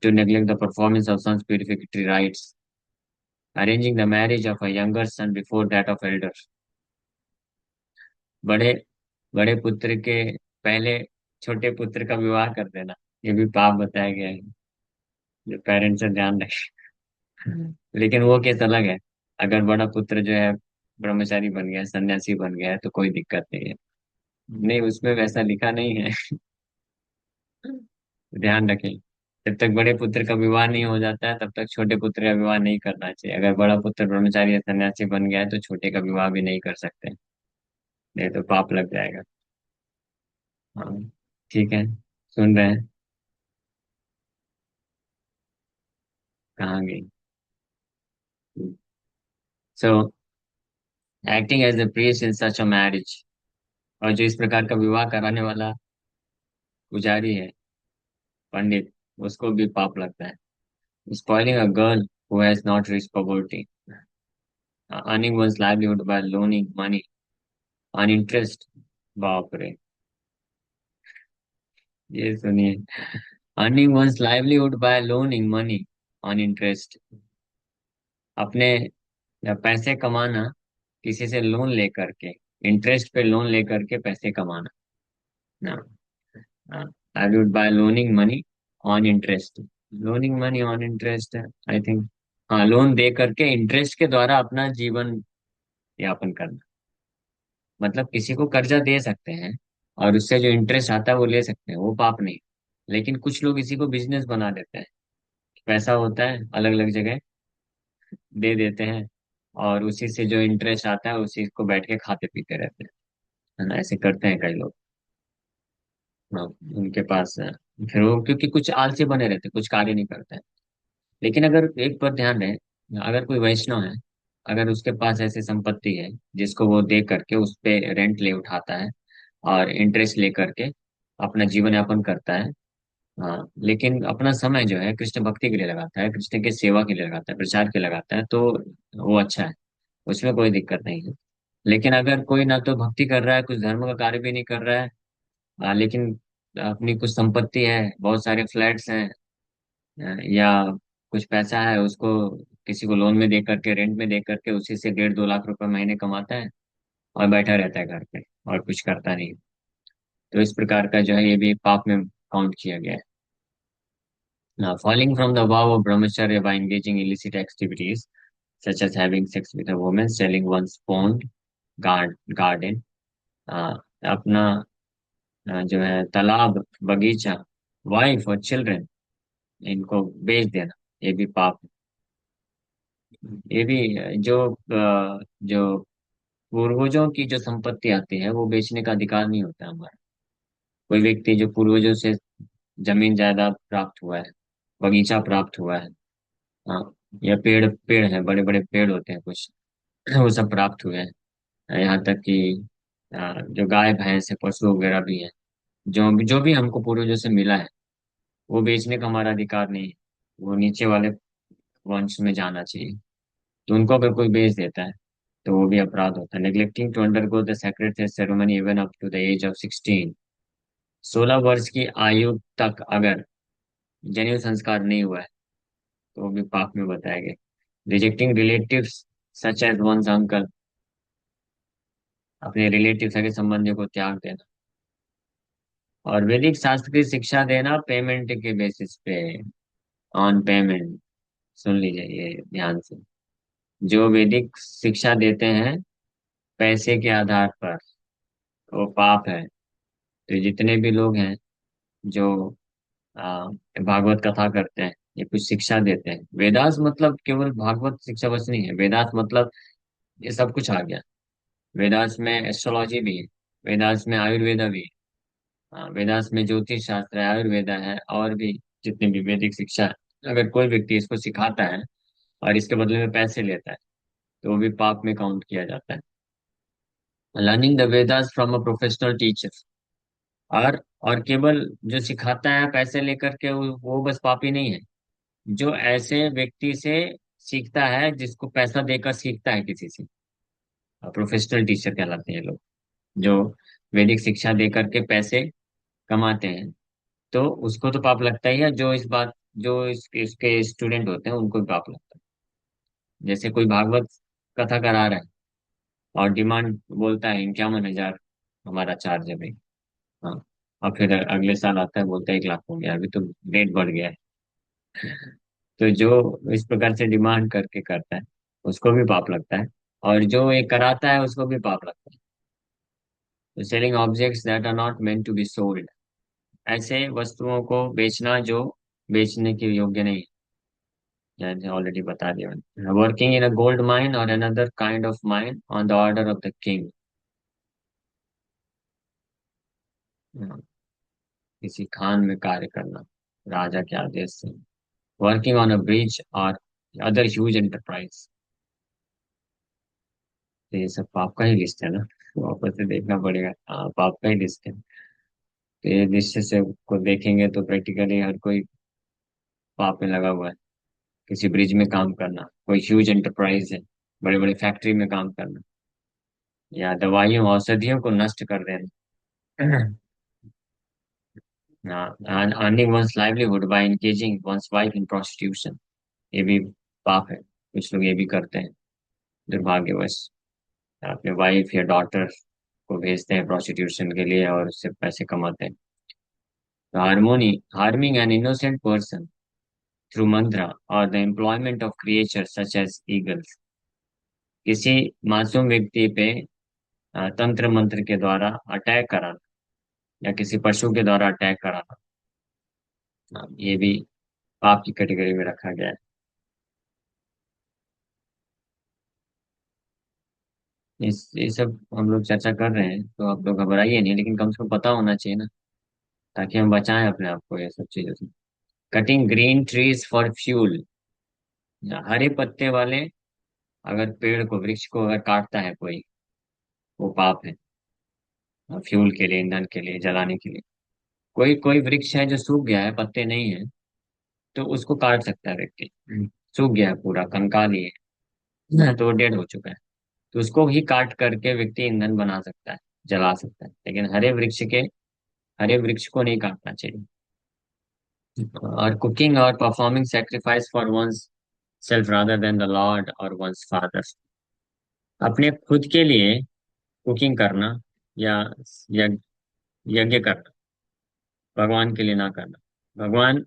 To neglect the performance of sons purificatory rites, arranging the marriage of a younger son before that of elder. बड़े बड़े पुत्र के पहले छोटे पुत्र का विवाह कर देना, ये भी पाप बताया गया है। जो पेरेंट्स से ध्यान रखें। लेकिन वो केस अलग है। अगर बड़ा पुत्र जो है ब्रह्मचारी बन गया है, सन्यासी बन गया है, तो कोई दिक्कत नहीं है। नहीं, उसमें वैसा लिखा नहीं है। ध्यान रखें। जब तक बड़े पुत्र का विवाह नहीं हो जाता है, तब तक छोटे पुत्र का विवाह नहीं करना चाहिए। अगर बड़ा पुत्र ब्रह्मचारी या सन्यासी बन गया है, तो छोटे का विवाह भी नहीं कर सकते, नहीं तो पाप लग जाएगा। हाँ, ठीक है। सुन रहे हैं? कहाँ गई? So acting as the priest in such a marriage, और जो इस प्रकार का विवाह कराने वाला पुजारी है, पंडित, उसको भी पाप लगता है। Spoiling a girl who has not reached puberty, earning one's livelihood by loaning money on interest। बाप रे, ये सुनिए। Earning one's livelihood by loaning money on interest, अपने या पैसे कमाना किसी से लोन लेकर के, इंटरेस्ट पे लोन लेकर के पैसे कमाना ना। livelihood by loaning money on interest, loaning money on interest, I think. हाँ, लोन दे करके इंटरेस्ट के द्वारा अपना जीवन यापन करना। मतलब किसी को कर्जा दे सकते हैं, और उससे जो इंटरेस्ट आता है वो ले सकते हैं, वो पाप नहीं। लेकिन कुछ लोग इसी को बिजनेस बना देते हैं। पैसा होता है अलग अलग जगह, दे देते हैं, और उसी से जो इंटरेस्ट आता है उसी को बैठ के खाते पीते रहते हैं, है ना? ऐसे करते हैं कई लोग। हाँ, उनके पास फिर वो, क्योंकि कुछ आलसी बने रहते हैं, कुछ कार्य नहीं करते हैं। लेकिन अगर एक पर ध्यान रहे, अगर कोई वैष्णव है, अगर उसके पास ऐसी संपत्ति है जिसको वो दे करके उस पे रेंट ले उठाता है और इंटरेस्ट ले करके अपना जीवन यापन करता है, हाँ, लेकिन अपना समय जो है कृष्ण भक्ति के लिए लगाता है, कृष्ण के सेवा के लिए लगाता है, प्रचार के लिए लगाता है, तो वो अच्छा है, उसमें कोई दिक्कत नहीं है। लेकिन अगर कोई ना तो भक्ति कर रहा है, कुछ धर्म का कार्य भी नहीं कर रहा है, लेकिन अपनी कुछ संपत्ति है, बहुत सारे फ्लैट्स हैं, या कुछ पैसा है, उसको किसी को लोन में दे करके, रेंट में दे करके उसी से 1.5-2 लाख रुपए महीने कमाता है, और बैठा रहता है घर पे और कुछ करता नहीं, तो इस प्रकार का जो है ये भी पाप में काउंट किया गया है। Now, falling from the vow of brahmacharya by engaging illicit activities, such as having sex with a woman, selling one's pond, garden, अपना जो है तालाब, बगीचा, वाइफ और चिल्ड्रन, इनको बेच देना, ये भी पाप है। ये भी जो पूर्वजों की जो संपत्ति आती है वो बेचने का अधिकार नहीं होता हमारा। कोई व्यक्ति जो पूर्वजों से जमीन जायदाद प्राप्त हुआ है, बगीचा प्राप्त हुआ है, हाँ, या पेड़ पेड़ है, बड़े बड़े पेड़ होते हैं कुछ, वो सब प्राप्त हुए हैं। यहाँ तक कि जो गाय भैंस है, पशु वगैरह भी है, जो भी हमको पूर्वजों से मिला है, वो बेचने का हमारा अधिकार नहीं है। वो नीचे वाले वंश में जाना चाहिए। तो उनको अगर कोई बेच देता है तो वो भी अपराध होता है। Neglecting to undergo the sacred ceremony even up to the age of 16, 16 वर्ष की आयु तक अगर जनेऊ संस्कार नहीं हुआ है तो वो भी पाप में बताया गया। Rejecting relatives such as one's uncle, अपने रिलेटिव सगे संबंधियों को त्याग देना। और वैदिक शास्त्र की शिक्षा देना पेमेंट के बेसिस पे, ऑन पेमेंट। सुन लीजिए ये ध्यान से, जो वैदिक शिक्षा देते हैं पैसे के आधार पर, वो पाप है। तो जितने भी लोग हैं जो भागवत कथा करते हैं, ये कुछ शिक्षा देते हैं, वेदास मतलब केवल भागवत शिक्षा बस नहीं है, वेदास मतलब ये सब कुछ आ गया। वेदास में एस्ट्रोलॉजी भी है, वेदास में आयुर्वेदा भी है, हाँ, वेदास में ज्योतिष शास्त्र है, आयुर्वेदा है, और भी जितनी भी वैदिक शिक्षा है, अगर कोई व्यक्ति इसको सिखाता है और इसके बदले में पैसे लेता है तो वो भी पाप में काउंट किया जाता है। Learning the Vedas from a professional teacher, और और केवल जो सिखाता है पैसे लेकर के, वो बस पापी नहीं है। जो ऐसे व्यक्ति से सीखता है, जिसको पैसा देकर सीखता है किसी से, प्रोफेशनल टीचर कहलाते हैं लोग। जो वैदिक शिक्षा दे करके पैसे कमाते हैं, तो उसको तो पाप लगता ही है। जो इसके स्टूडेंट होते हैं उनको भी पाप लगता है। जैसे कोई भागवत कथा करा रहा है और डिमांड बोलता है 51,000 हमारा चार्ज है भाई, हाँ, और फिर अगले साल आता है बोलता है 1 लाख हो गया, अभी तो रेट बढ़ गया है। तो जो इस प्रकार से डिमांड करके करता है उसको भी पाप लगता है, और जो ये कराता है उसको भी पाप लगता है। तो selling objects that are not meant to be sold, ऐसे वस्तुओं को बेचना जो बेचने के योग्य नहीं है, ऑलरेडी बता दिया। Working in a gold mine और another kind of mine on the order of the king, किसी खान में कार्य करना राजा के आदेश से। वर्किंग ऑन अ ब्रिज और अदर ह्यूज एंटरप्राइज, तो ये सब पाप का ही लिस्ट है ना, वापस से देखना पड़ेगा, हाँ पाप का ही लिस्ट है। तो ये लिस्ट से को देखेंगे तो प्रैक्टिकली हर कोई पाप में लगा हुआ है। किसी ब्रिज में काम करना, कोई ह्यूज एंटरप्राइज है, बड़े बड़े फैक्ट्री में काम करना, या दवाइयों औषधियों को नष्ट कर देना, earning one's livelihood by engaging one's wife in prostitution, ये भी पाप है। कुछ लोग ये भी करते हैं दुर्भाग्यवश, अपने वाइफ या डॉटर को भेजते हैं प्रोस्टिट्यूशन के लिए और उससे पैसे कमाते हैं। Harming an innocent person through mantra और the employment of creature such as eagles, किसी मासूम व्यक्ति पे तंत्र मंत्र के द्वारा अटैक कराना, या किसी पशु के द्वारा अटैक कराना, ये भी पाप की कैटेगरी में रखा गया है। ये सब हम लोग चर्चा कर रहे हैं तो आप लोग घबराइए नहीं, लेकिन कम से कम पता होना चाहिए ना, ताकि हम बचाएं अपने आप को ये सब चीजों से। Cutting green trees for fuel, हरे पत्ते वाले अगर पेड़ को, वृक्ष को अगर काटता है कोई, वो पाप है। फ्यूल के लिए, ईंधन के लिए, जलाने के लिए। कोई कोई वृक्ष है जो सूख गया है, पत्ते नहीं है, तो उसको काट सकता है व्यक्ति। सूख गया है पूरा, कंकाल ही है, तो वो डेड हो चुका है, तो उसको ही काट करके व्यक्ति ईंधन बना सकता है, जला सकता है। लेकिन हरे वृक्ष को नहीं काटना चाहिए। और कुकिंग और performing sacrifice for one's self rather than the lord और वंस फादर, अपने खुद के लिए कुकिंग करना या यज्ञ यज्ञ करना, भगवान के लिए ना करना। भगवान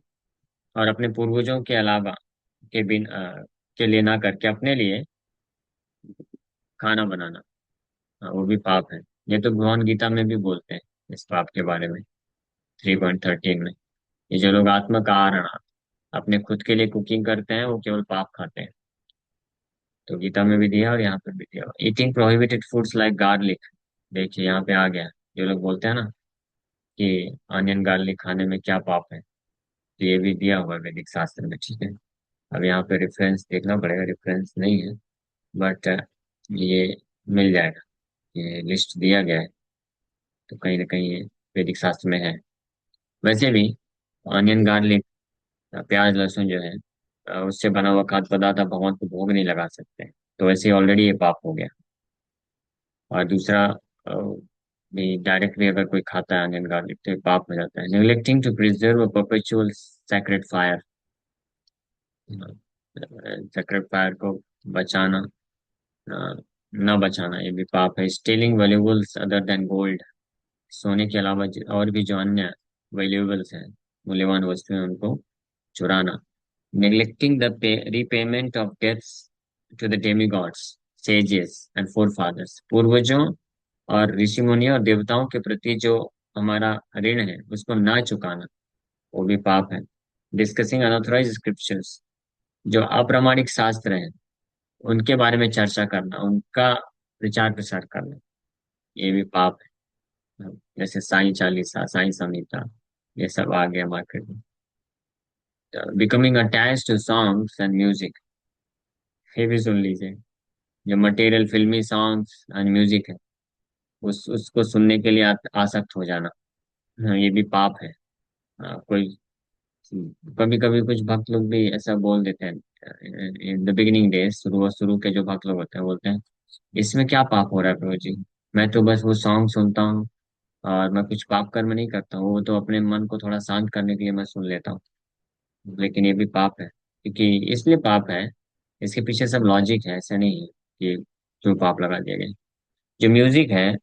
और अपने पूर्वजों के अलावा के लिए ना करके अपने लिए खाना बनाना, हाँ, वो भी पाप है। ये तो भगवान गीता में भी बोलते हैं इस पाप के बारे में, 3.13 में। ये जो लोग आत्मक आहार अपने खुद के लिए कुकिंग करते हैं वो केवल पाप खाते हैं। तो गीता में भी दिया और यहाँ पे भी दिया। Eating prohibited foods like garlic, देखिए यहाँ पे आ गया। जो लोग बोलते हैं ना कि अनियन गार्लिक खाने में क्या पाप है, तो ये भी दिया हुआ है वैदिक शास्त्र में, ठीक है। अब यहाँ पे रेफरेंस देखना पड़ेगा, रेफरेंस नहीं है, बट ये मिल जाएगा, ये लिस्ट दिया गया है, तो कहीं ना कहीं ये वैदिक शास्त्र में है। वैसे भी अनियन गार्लिक, प्याज लहसुन जो है, उससे बना हुआ खाद्य पदार्थ आप भगवान को भोग नहीं लगा सकते, तो वैसे ऑलरेडी ये पाप हो गया। और दूसरा, भी डायरेक्ट भी अगर कोई खाता है अनियन गार्लिक तो ये पाप हो जाता है। Neglecting to preserve a perpetual sacred fire, sacred fire को बचाना, अ, न बचाना, ये भी पाप है। Stealing valuables other than gold, सोने के अलावा और भी जो अन्य वैल्यूएबल्स हैं, मूल्यवान वस्तुएं, उनको चुराना। Neglecting the repayment of debts to the demigods, sages and forefathers, पूर्वजों और ऋषि मुनि और देवताओं के प्रति जो हमारा ऋण है उसको ना चुकाना, वो भी पाप है। डिस्कसिंग अनऑथराइज स्क्रिप्चर्स, जो अप्रामाणिक शास्त्र हैं उनके बारे में चर्चा करना, उनका प्रचार प्रसार करना, ये भी पाप है। जैसे साई चालीसा, साई संहिता, ये सब आ गया मार्केट में। Becoming attached to songs and music, ये भी सुन लीजिए। जो मटेरियल फिल्मी सॉन्ग्स एंड म्यूजिक है, उसको सुनने के लिए आसक्त हो जाना, हाँ, ये भी पाप है। कोई कभी कभी कुछ भक्त लोग भी ऐसा बोल देते हैं इन द बिगिनिंग डेज, शुरू शुरू के जो भक्त लोग होते हैं बोलते हैं, इसमें क्या पाप हो रहा है प्रभु जी, मैं तो बस वो सॉन्ग सुनता हूँ और मैं कुछ पाप कर्म नहीं करता हूँ, वो तो अपने मन को थोड़ा शांत करने के लिए मैं सुन लेता हूँ। लेकिन ये भी पाप है, क्योंकि इसलिए पाप है, इसके पीछे सब लॉजिक है, ऐसा नहीं है कि क्यों पाप लगा दिया गया। जो म्यूजिक है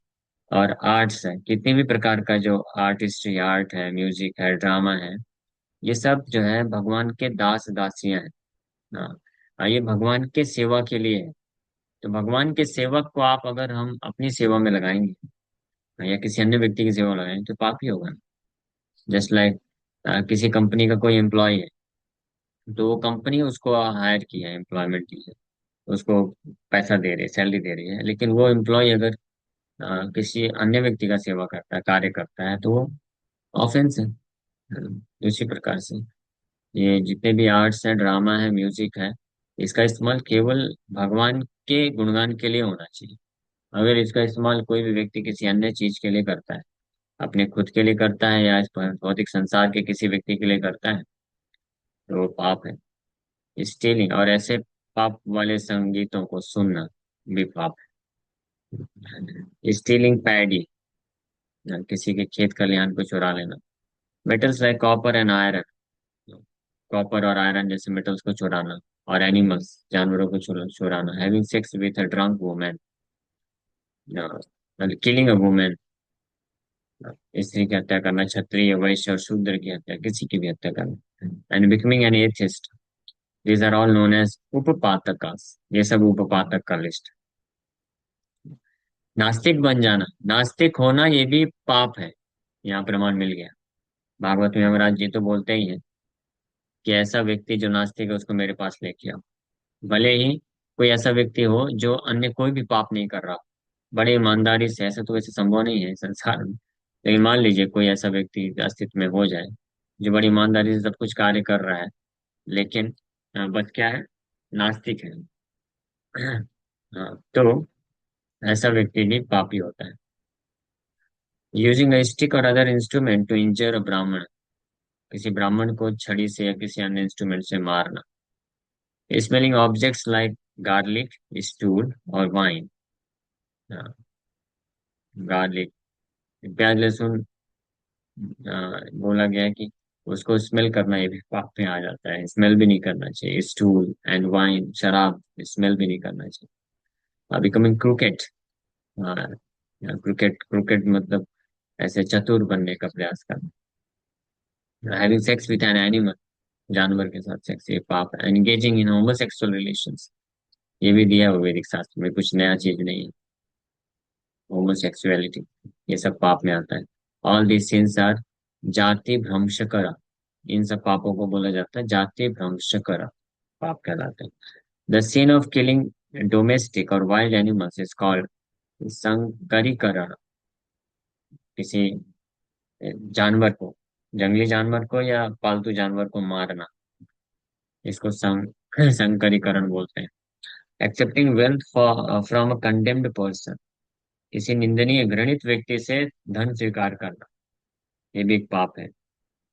और आर्ट्स है, कितने भी प्रकार का जो आर्टिस्ट्री, आर्ट है, म्यूजिक है, ड्रामा है, ये सब जो है भगवान के दास दासियां हैं। हाँ, ये भगवान के सेवा के लिए है। तो भगवान के सेवक को आप अगर हम अपनी सेवा में लगाएंगे, या किसी अन्य व्यक्ति की सेवा में लगाएंगे, तो पाप ही होगा। जस्ट लाइक किसी कंपनी का कोई एम्प्लॉय है, तो वो कंपनी उसको हायर किया है, एम्प्लॉयमेंट की है, उसको पैसा दे रही है, सैलरी दे रही है, लेकिन वो एम्प्लॉय अगर किसी अन्य व्यक्ति का सेवा करता है, कार्य करता है, तो वो ऑफेंस है। उसी प्रकार से ये जितने भी आर्ट्स है, ड्रामा है, म्यूजिक है, इसका इस्तेमाल केवल भगवान के गुणगान के लिए होना चाहिए। अगर इसका इस्तेमाल कोई भी व्यक्ति किसी अन्य चीज के लिए करता है, अपने खुद के लिए करता है या इस भौतिक संसार के किसी व्यक्ति के लिए करता है, तो वो पाप है। स्टीलिंग और ऐसे पाप वाले संगीतों को सुनना भी पाप है। स्टीलिंग पैडी, किसी के खेत खलिहान को चुरा लेना। Metals like copper and iron, copper और आयरन जैसे मेटल्स को चुराना। और एनिमल्स, जानवरों को चुराना। Having sex with a drunk women, killing a women, स्त्री की हत्या करना, क्षत्रिय, वैश्य और शूद्र की हत्या, किसी की भी हत्या करना। And becoming an atheist, these are all known as उपपातकास, ये सब उपपातक का लिस्ट। नास्तिक बन जाना, नास्तिक होना, ये भी पाप है। यहाँ प्रमाण मिल गया। भागवत में यमराज जी तो बोलते ही हैं कि ऐसा व्यक्ति जो नास्तिक है उसको मेरे पास लेके आओ। भले ही कोई ऐसा व्यक्ति हो जो अन्य कोई भी पाप नहीं कर रहा, बड़ी ईमानदारी से, ऐसा तो वैसे संभव नहीं है संसार में, लेकिन मान लीजिए कोई ऐसा व्यक्ति अस्तित्व में हो जाए जो बड़ी ईमानदारी से सब कुछ कार्य कर रहा है, लेकिन बस क्या है, नास्तिक है। तो ऐसा व्यक्ति भी पापी होता है। यूजिंग अ स्टिक और अदर इंस्ट्रूमेंट टू इंजर अ ब्राह्मण, किसी ब्राह्मण को छड़ी से या किसी अन्य इंस्ट्रूमेंट से मारना। Smelling objects like garlic, stool और वाइन, गार्लिक, प्याज लहसुन, बोला गया है कि उसको स्मेल करना ये भी पाप में आ जाता है। स्मेल भी नहीं करना चाहिए। स्टूल एंड वाइन, शराब, स्मेल भी नहीं करना चाहिए। बिकमिंग क्रूकेट, क्रिकेट, क्रिकेट मतलब ऐसे चतुर बनने का प्रयास करना। Having sex with an animal, जानवर के साथ सेक्स, ये पाप है। एंगेजिंग इन होमोसेक्सुअल रिलेशंस, ये भी दिया है वैदिक शास्त्र में, कुछ नया चीज नहीं है। होमोसेक्सुअलिटी, ये सब पाप में आता है। ऑल दिस सिंस आर जाति भ्रंशकरा, इन सब पापों को बोला जाता है जाति भ्रंशकरा, पाप कहलाते हैं। The sin of killing domestic or wild animals is called संकरीकरण। किसी जानवर को, जंगली जानवर को या पालतू जानवर को मारना, इसको संकरीकरण बोलते हैं। Accepting wealth from a condemned person, किसी निंदनीय घृणित व्यक्ति से धन स्वीकार करना, ये भी एक पाप है।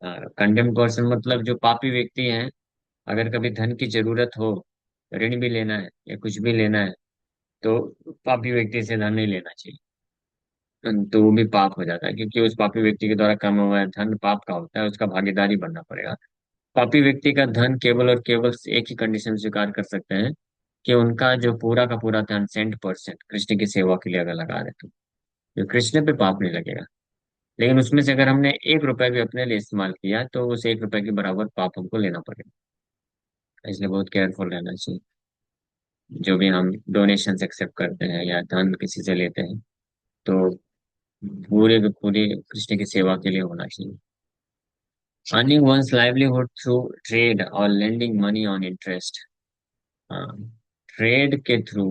कंडेम्ड पर्सन मतलब जो पापी व्यक्ति है, अगर कभी धन की जरूरत हो, ऋण भी लेना है या कुछ भी लेना है, तो पापी व्यक्ति से धन नहीं लेना चाहिए। तो वो भी पाप हो जाता है, क्योंकि उस पापी व्यक्ति के द्वारा कमा हुआ धन पाप का होता है, उसका भागीदारी बनना पड़ेगा। पापी व्यक्ति का धन केवल और केवल एक ही कंडीशन स्वीकार कर सकते हैं, कि उनका जो पूरा का पूरा धन 100% कृष्ण की सेवा के लिए अगर लगा दे, तो कृष्ण पे पाप नहीं लगेगा। लेकिन उसमें से अगर हमने 1 रुपए भी अपने लिए इस्तेमाल किया, तो उस 1 रुपए के बराबर पाप हमको लेना पड़ेगा। इसलिए बहुत केयरफुल रहना चाहिए, जो भी हम डोनेशन एक्सेप्ट करते हैं या धन किसी से लेते हैं, तो पूरे के पूरे कृष्ण की सेवा के लिए होना चाहिए। Earning one's livelihood through trade or lending money on interest, हाँ, ट्रेड के थ्रू,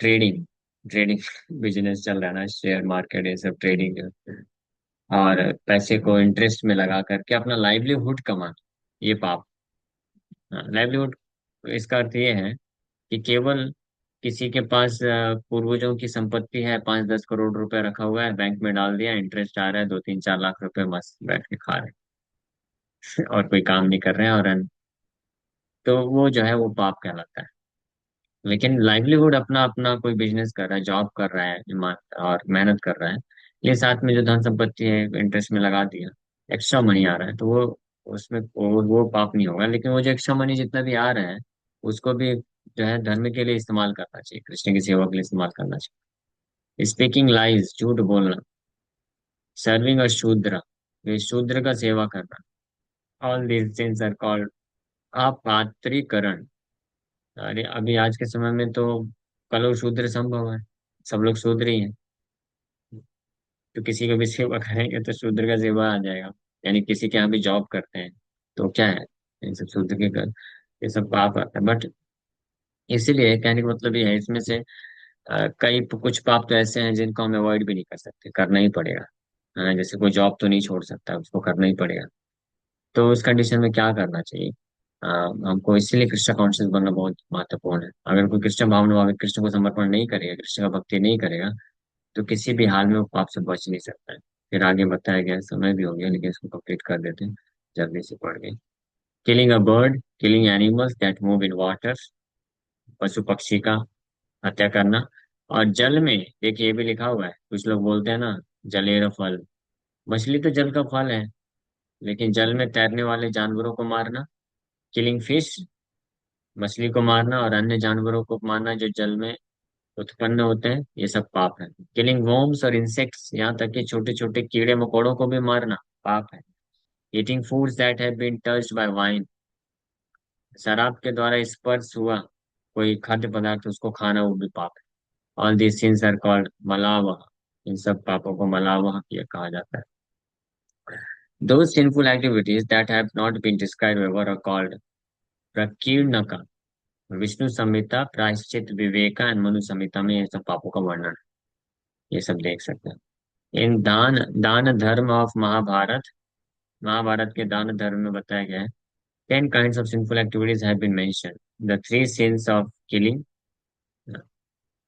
ट्रेडिंग, ट्रेडिंग बिजनेस चल रहा है ना, शेयर मार्केट ये सब ट्रेडिंग, और पैसे को इंटरेस्ट में लगा करके अपना लाइवलीहुड कमाना, ये पाप। लाइवलीहुड, इसका अर्थ ये है कि केवल किसी के पास पूर्वजों की संपत्ति है, 5-10 करोड़ रुपए रखा हुआ है, बैंक में डाल दिया, इंटरेस्ट आ रहा है, 2-3-4 लाख रुपए, मस्त बैठ के खा रहे हैं और कोई काम नहीं कर रहे हैं, और तो वो जो है वो पाप कहलाता है। लेकिन लाइवलीहुड अपना अपना कोई बिजनेस कर रहा है, जॉब कर रहा है, और मेहनत कर रहा है, ये साथ में जो धन संपत्ति है इंटरेस्ट में लगा दिया, एक्स्ट्रा मनी आ रहा है, तो वो उसमें वो पाप नहीं होगा। लेकिन वो जो एक्स्ट्रा मनी जितना भी आ रहा है, उसको भी जो है धर्म के लिए इस्तेमाल करना चाहिए, कृष्ण की सेवा के लिए इस्तेमाल करना चाहिए। स्पीकिंग लाइज, झूठ बोलना। सर्विंग अ शूद्र, ये शूद्र का सेवा करना। All these things are called अपात्रीकरण। अरे अभी आज के समय में तो कलो शूद्र संभव है, सब लोग शूद्र ही हैं। तो किसी को भी सेवा करेंगे तो शूद्र का सेवा आ जाएगा। यानी किसी के यहाँ भी जॉब करते हैं, तो क्या है, इन सब शूद्र के कर, ये सब पाप आता है। बट इसीलिए कहने का मतलब ये है, इसमें से कई कुछ पाप तो ऐसे हैं जिनको हम अवॉइड भी नहीं कर सकते, करना ही पड़ेगा। जैसे कोई जॉब तो नहीं छोड़ सकता, उसको करना ही पड़ेगा। तो उस कंडीशन में क्या करना चाहिए, हमको इसीलिए कृष्ण कॉन्शियस बनना बहुत महत्वपूर्ण है। अगर कोई कृष्ण भावना, अगर कृष्ण को समर्पण नहीं करेगा, कृष्ण का भक्ति नहीं करेगा, तो किसी भी हाल में वो पाप से बच नहीं सकता है। फिर आगे बताया गया है, समय भी हो गया लेकिन इसको कंप्लीट कर देते हैं, जल्दी से पढ़ गए। Killing a bird, killing animals that move in water, पशु पक्षी का हत्या करना। और जल में देखिए, ये भी लिखा हुआ है, कुछ लोग बोलते हैं ना, जलेर फल, मछली तो जल का फल है, लेकिन जल में तैरने वाले जानवरों को मारना, किलिंग फिश, मछली को मारना और अन्य जानवरों को मारना जो जल में उत्पन्न होते हैं, ये सब पाप है। किलिंग worms और इंसेक्ट्स, यहाँ तक कि छोटे छोटे कीड़े मकोड़ों को भी मारना पाप है। Eating foods that have been touched by wine, शराब के द्वारा स्पर्श हुआ कोई खाद्य पदार्थ, उसको खाना, वो भी पाप है। All these sins are called मलावह, इन सब पापों को मलावह किया कहा जाता है। Those sinful activities that have not been described above are called प्रकीर्णका। Vishnu संहिता, प्रायश्चित विवेका एंड मनु संहिता में ये सब पापों का वर्णन, ये सब देख सकते हैं। इन दान दान धर्म ऑफ महाभारत, महाभारत के दान धर्म में बताया गया है, 10 kinds of sinful activities have been mentioned. The three sins of killing,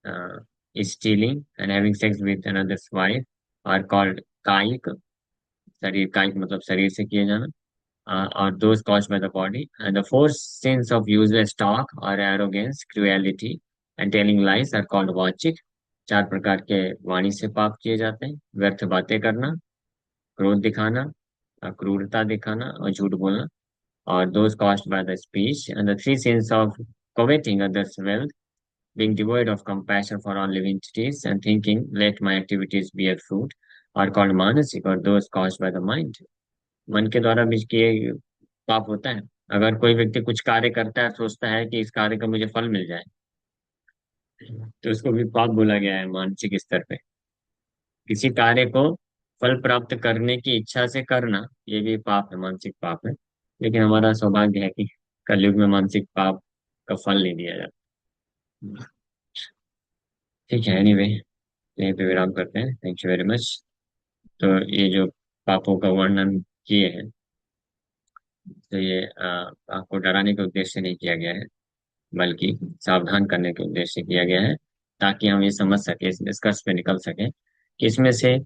uh, stealing, and having sex with another's wife are called कायिक, शरीर, कायिक मतलब शरीर से किए जाना, or those caused by the body. And the four sins of useless talk or arrogance, cruelty, and telling lies are called वाचिक। 4 प्रकार के वाणी से पाप किए जाते हैं, व्यर्थ बातें करना, क्रोध दिखाना, क्रूरता दिखाना और झूठ बोलना, और those caused by the speech. And the three sins of coveting others' wealth, being devoid of compassion for all living entities, and thinking, let my activities bear fruit, are called मानसिक, और those caused by the mind। मन के द्वारा भी किए पाप होता है। अगर कोई व्यक्ति कुछ कार्य करता है, सोचता है कि इस कार्य का मुझे फल मिल जाए, तो उसको भी पाप बोला गया है मानसिक स्तर पे। किसी कार्य को फल प्राप्त करने की इच्छा से करना, ये भी पाप है, मानसिक पाप है। लेकिन हमारा सौभाग्य है कि कलयुग में मानसिक पाप का फल नहीं दिया जाता। ठीक है, एनीवे, यहीं पे विराम करते हैं। Thank you very much. तो ये जो पापों का वर्णन किए हैं, तो ये आपको डराने के उद्देश्य से नहीं किया गया है, बल्कि सावधान करने के उद्देश्य से किया गया है, ताकि हम ये समझ सके, इस निष्कर्ष पे निकल सके कि इसमें से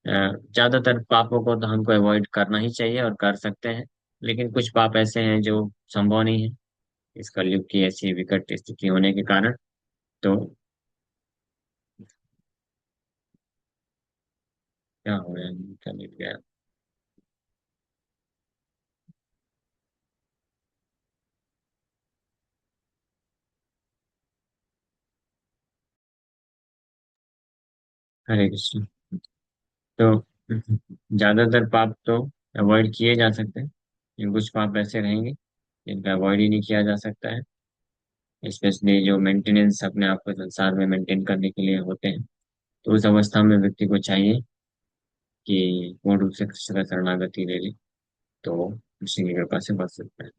ज्यादातर पापों को तो हमको अवॉइड करना ही चाहिए और कर सकते हैं। लेकिन कुछ पाप ऐसे हैं जो संभव नहीं है, इस कलयुग की ऐसी विकट स्थिति होने के कारण। तो क्या हो गया, क्या मिल गया? हरे कृष्ण। तो ज्यादातर पाप तो अवॉइड किए जा सकते हैं, लेकिन कुछ पाप ऐसे रहेंगे जिनका अवॉइड ही नहीं किया जा सकता है। स्पेशली जो मेंटेनेंस अपने आप को संसार में मेंटेन करने के लिए होते हैं, तो उस अवस्था में व्यक्ति को चाहिए कि पूर्ण रूप से कृष्ण का शरणागति ले ले, तो कृष्ण की कृपा से बच सकता है।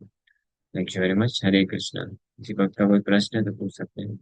Thank you very much. Hare Krishna. किसी वक्त का कोई प्रश्न है तो पूछ सकते हैं।